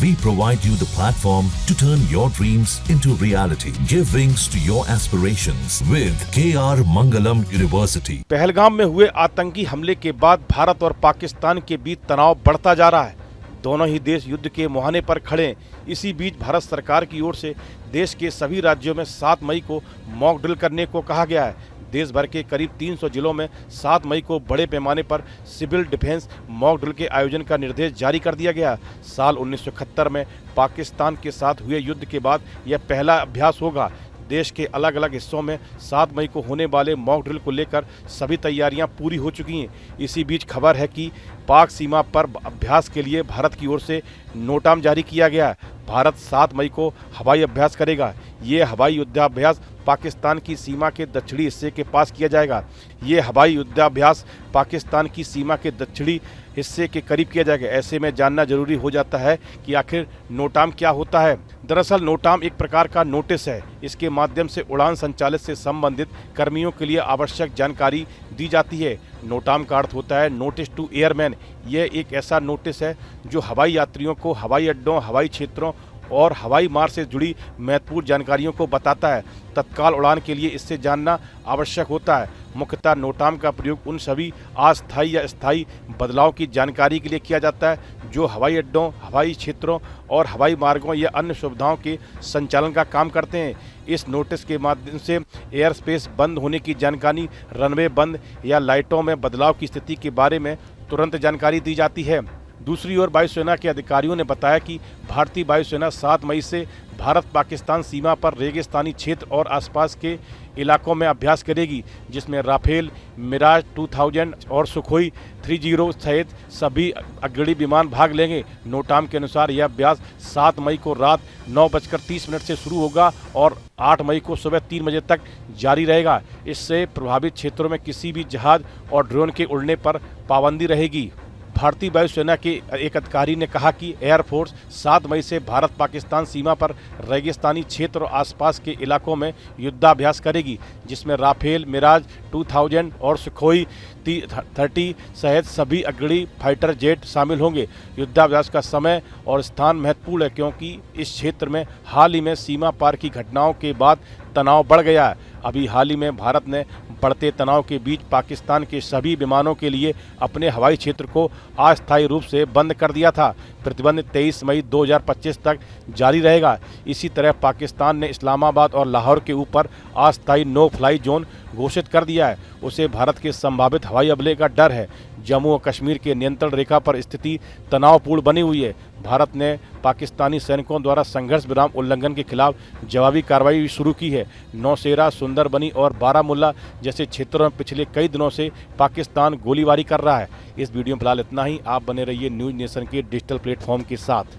We provide you the platform to turn your dreams into reality. Give wings to your aspirations with KR Mangalam University. Pahalgam में हुए आतंकी हमले के बाद भारत और पाकिस्तान के बीच तनाव बढ़ता जा रहा है। दोनों ही देश युद्ध के मुहाने पर खड़े हैं। इसी बीच भारत सरकार की ओर से देश के सभी राज्यों में 7 मई को मॉक ड्रिल करने को कहा गया है। देश भर के करीब 300 जिलों में 7 मई को बड़े पैमाने पर सिविल डिफेंस मॉक ड्रिल के आयोजन का निर्देश जारी कर दिया गया। साल 1971 में पाकिस्तान के साथ हुए युद्ध के बाद यह पहला अभ्यास होगा। देश के अलग अलग हिस्सों में 7 मई को होने वाले मॉक ड्रिल को लेकर सभी तैयारियां पूरी हो चुकी हैं। इसी बीच खबर है कि पाक सीमा पर अभ्यास के लिए भारत की ओर से नोटाम जारी किया गया है। भारत 7 मई को हवाई अभ्यास करेगा। ये हवाई युद्धाभ्यास पाकिस्तान की सीमा के दक्षिणी हिस्से के पास किया जाएगा। ये हवाई युद्धाभ्यास पाकिस्तान की सीमा के दक्षिणी हिस्से के करीब किया जाएगा। ऐसे में जानना जरूरी हो जाता है कि आखिर नोटाम क्या होता है। दरअसल नोटाम एक प्रकार का नोटिस है। इसके माध्यम से उड़ान संचालित से संबंधित कर्मियों के लिए आवश्यक जानकारी दी जाती है। नोटाम का अर्थ होता है नोटिस टू एयरमैन। यह एक ऐसा नोटिस है जो हवाई यात्रियों को हवाई अड्डों, हवाई क्षेत्रों और हवाई मार्ग से जुड़ी महत्वपूर्ण जानकारियों को बताता है। तत्काल उड़ान के लिए इससे जानना आवश्यक होता है। मुख्यतः नोटाम का प्रयोग उन सभी अस्थायी या स्थायी बदलाव की जानकारी के लिए किया जाता है जो हवाई अड्डों, हवाई क्षेत्रों और हवाई मार्गों या अन्य सुविधाओं के संचालन का काम करते हैं। इस नोटिस के माध्यम से एयर स्पेस बंद होने की जानकारी, रनवे बंद या लाइटों में बदलाव की स्थिति के बारे में तुरंत जानकारी दी जाती है। दूसरी ओर वायुसेना के अधिकारियों ने बताया कि भारतीय वायुसेना 7 मई से भारत पाकिस्तान सीमा पर रेगिस्तानी क्षेत्र और आसपास के इलाकों में अभ्यास करेगी, जिसमें राफेल, मिराज 2000 और सुखोई 30 सहित सभी अग्रणी विमान भाग लेंगे। नोटाम के अनुसार यह अभ्यास 7 मई को रात 9:30 से शुरू होगा और 8 मई को सुबह 3 बजे तक जारी रहेगा। इससे प्रभावित क्षेत्रों में किसी भी जहाज और ड्रोन के उड़ने पर पाबंदी रहेगी। भारतीय वायुसेना के एक अधिकारी ने कहा कि एयरफोर्स 7 मई से भारत पाकिस्तान सीमा पर रेगिस्तानी क्षेत्र और आसपास के इलाकों में युद्धाभ्यास करेगी, जिसमें राफेल, मिराज 2000 और सुखोई 30 सहित सभी अग्रणी फाइटर जेट शामिल होंगे। युद्धाभ्यास का समय और स्थान महत्वपूर्ण है क्योंकि इस क्षेत्र में हाल ही में सीमा पार की घटनाओं के बाद तनाव बढ़ गया है। अभी हाल ही में भारत ने बढ़ते तनाव के बीच पाकिस्तान के सभी विमानों के लिए अपने हवाई क्षेत्र को अस्थायी रूप से बंद कर दिया था। प्रतिबंध 23 मई 2025 तक जारी रहेगा। इसी तरह पाकिस्तान ने इस्लामाबाद और लाहौर के ऊपर अस्थायी नो फ्लाई जोन घोषित कर दिया है। उसे भारत के संभावित हवाई हमले का डर है। जम्मू और कश्मीर के नियंत्रण रेखा पर स्थिति तनावपूर्ण बनी हुई है। भारत ने पाकिस्तानी सैनिकों द्वारा संघर्ष विराम उल्लंघन के खिलाफ जवाबी कार्रवाई शुरू की है। नौशेरा, सुंदरबनी और बारामुल्ला जैसे क्षेत्रों में पिछले कई दिनों से पाकिस्तान गोलीबारी कर रहा है। इस वीडियो में फिलहाल इतना ही। आप बने रहिए न्यूज नेशन के डिजिटल प्लेटफॉर्म के साथ।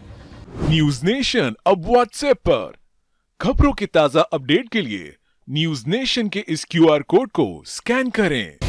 न्यूज नेशन अब व्हाट्सएप पर खबरों के ताजा अपडेट के लिए न्यूज नेशन के इस QR कोड को स्कैन करें।